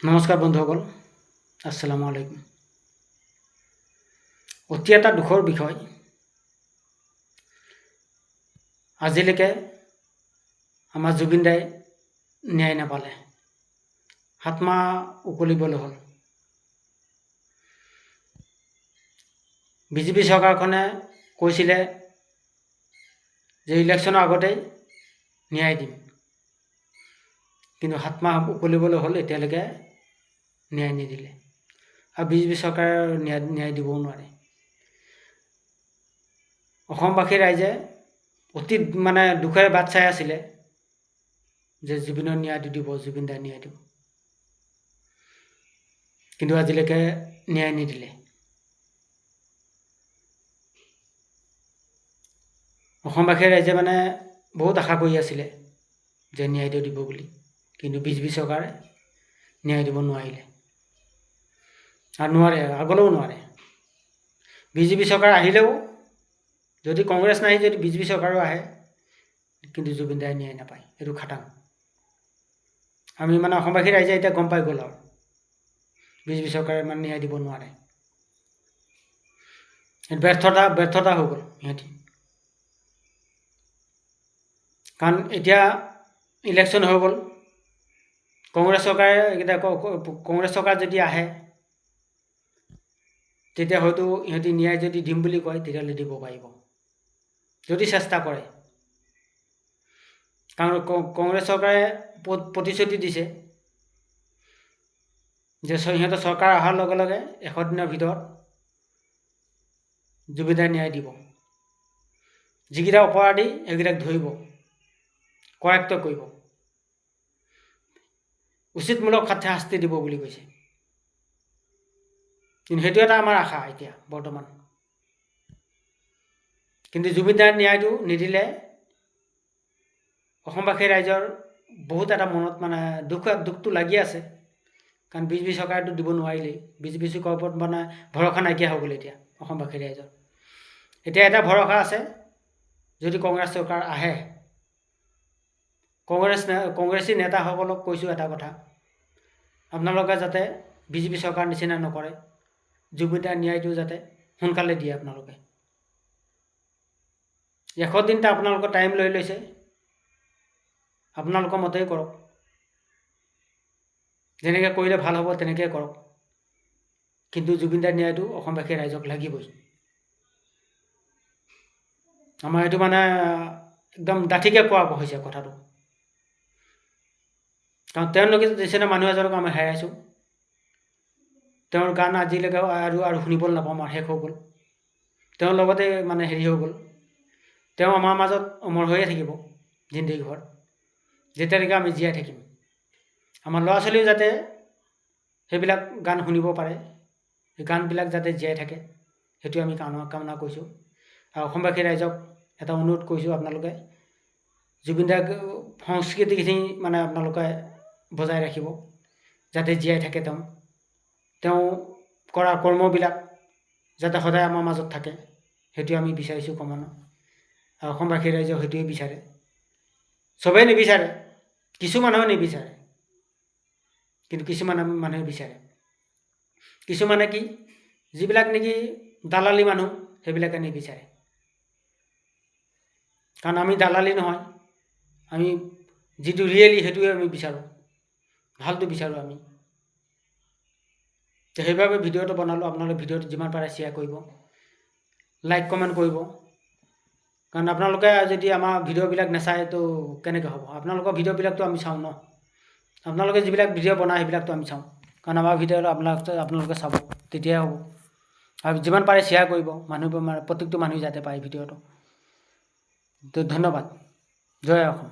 নমস্কাৰ বন্ধুসকল, আসসালামু আলাইকুম। অতি এটা দুখৰ বিষয়, আজিলৈকে আমাৰ জুবিন দাই ন্যায় নাপালে। 7 মাহ উকলিবলৈ হ'ল। বিজেপি চৰকাৰখনে কৈছিলে যে ইলেকশ্যনৰ আগতেই ন্যায় দিম, কিন্তু 7 মাহ উকলিবলৈ হ'ল, এতিয়ালৈকে ন্যায় নিদিলে। আৰু বিজেপি চৰকাৰে ন্যায় দিবও নোৱাৰে। অসমবাসী ৰাইজে অতি দুখেৰে বাট চাই আছিলে যে জুবিনৰ ন্যায়টো দিব, জুবিন দাই ন্যায় দিব, কিন্তু আজিলৈকে ন্যায় নিদিলে। অসমবাসী ৰাইজে বহুত আশা কৰি আছিলে যে ন্যায়টো দিব বুলি, কিন্তু বিজেপি চৰকাৰে ন্যায় দিব নোৱাৰিলে আৰু নোৱাৰে, আগলৈও নোৱাৰে। বিজেপি চৰকাৰ আহিলেও, যদি কংগ্ৰেছ নাহি যদি বিজেপি চৰকাৰো আহে, কিন্তু জুবিন দাই ন্যায় নাপায়, এইটো খাটাং। আমি অসমবাসী ৰাইজে এতিয়া গম পাই গ'ল আৰু বিজেপি চৰকাৰে ন্যায় দিব নোৱাৰে। ব্যৰ্থতা হৈ গ'ল সিহঁতি। কাৰণ এতিয়া ইলেকশ্যন হৈ গ'ল, কংগ্ৰেছ চৰকাৰ যদি আহে, তেতিয়া হয়তো ইহঁতি ন্যায় যদি দিম বুলি কয়, তেতিয়াহ'লে দিব পাৰিব, যদি চেষ্টা কৰে। কাৰণ কংগ্ৰেছ চৰকাৰে প্ৰতিশ্ৰুতি দিছে যে সিহঁতৰ চৰকাৰ অহাৰ লগে লগে 100 দিনৰ ভিতৰত জুবিন দাই ন্যায় দিব। যিকেইটা অপৰাধী সেইকেইটাক ধৰিব, কৰায়ত্ব কৰিব, উচিতমূলক শাস্তি দিব বুলি কৈছে। কিন্তু সেইটো এটা আমাৰ আশা এতিয়া বৰ্তমান। কিন্তু জুবিন দাৰ ন্যায়টো নিদিলে অসমবাসী ৰাইজৰ বহুত এটা মনত দুখটো লাগি আছে। কাৰণ বিজেপি চৰকাৰেতো দিব নোৱাৰিলেই, বিজেপি চৰকাৰৰ ওপৰত ভৰসা নাইকিয়া হৈ গ'ল এতিয়া অসমবাসী ৰাইজৰ। এতিয়া এটা ভৰসা আছে, যদি কংগ্ৰেছ চৰকাৰ আহে, কংগ্ৰেছী নেতাসকলক কৈছোঁ এটা কথা, আপোনালোকে যাতে বিজেপি চৰকাৰ নিচিনা নকৰে, জুবিন দাৰ ন্যায়টো যাতে সোনকালে দিয়ে। আপোনালোকে 100 দিনটা আপোনালোকৰ টাইম লৈ লৈছে, আপোনালোকৰ মতেই কৰক, যেনেকৈ কৰিলে ভাল হ'ব তেনেকৈ কৰক, কিন্তু জুবিন দাৰ ন্যায়টো অসমবাসী ৰাইজক লাগিবই। আমাৰ এইটো একদম ডাঠিকে কোৱা হৈছে কথাটো। কাৰণ তেওঁলোকে নিচিনা মানুহ এজনক আমি হেৰাইছোঁ, তেওঁৰ গান আজিলৈকে আৰু শুনিবলৈ নাপাওঁ, আমাৰ শেষ হৈ গ'ল। তেওঁৰ লগতে হেৰি হৈ গ'ল, তেওঁ আমাৰ মাজত অমৰ হৈয়ে থাকিব জিন্দগী ভৰ, যেতিয়ালৈকে আমি জীয়াই থাকিম। আমাৰ ল'ৰা ছোৱালীও যাতে সেইবিলাক গান শুনিব পাৰে, সেই গানবিলাক যাতে জীয়াই থাকে, সেইটো আমি কামনা কৰিছোঁ। আৰু অসমবাসী ৰাইজক এটা অনুৰোধ কৰিছোঁ, আপোনালোকে জুবিন দাৰ সংস্কৃতিখিনি আপোনালোকে বজাই ৰাখিব, যাতে জীয়াই থাকে। তেওঁ কৰা কৰ্মবিলাক যাতে সদায় আমাৰ মাজত থাকে, সেইটো আমি বিচাৰিছোঁ কামনা। আৰু অসমবাসী ৰাইজেও সেইটোৱে বিচাৰে। চবেই নিবিচাৰে, কিছু মানুহে নিবিচাৰে, কিন্তু কিছুমান মানুহে বিচাৰে। কিছুমানে কি, যিবিলাক নেকি দালালি মানুহ, সেইবিলাকে নিবিচাৰে। কাৰণ আমি দালালি নহয়, আমি যিটো ৰিয়েলি সেইটোৱে আমি বিচাৰোঁ, ভালটো বিচাৰোঁ আমি। সেইবাবে ভিডিঅ'টো বনালোঁ। আপোনালোকে ভিডিঅ'টো যিমান পাৰে শ্বেয়াৰ কৰিব, লাইক কমেণ্ট কৰিব। কাৰণ আপোনালোকে যদি আমাৰ ভিডিঅ'বিলাক নাচায় তো কেনেকৈ হ'ব? আপোনালোকৰ ভিডিঅ'বিলাকতো আমি চাওঁ ন। আপোনালোকে যিবিলাক ভিডিঅ' বনায় সেইবিলাকতো আমি চাওঁ, কাৰণ আমাৰ ভিডিঅ'টো আপোনালোকে চাব, তেতিয়াহে হ'ব। আৰু যিমান পাৰে শ্বেয়াৰ কৰিব, প্ৰত্যেকটো মানুহে যাতে পায় ভিডিঅ'টো। তো ধন্যবাদ। জয় অসম।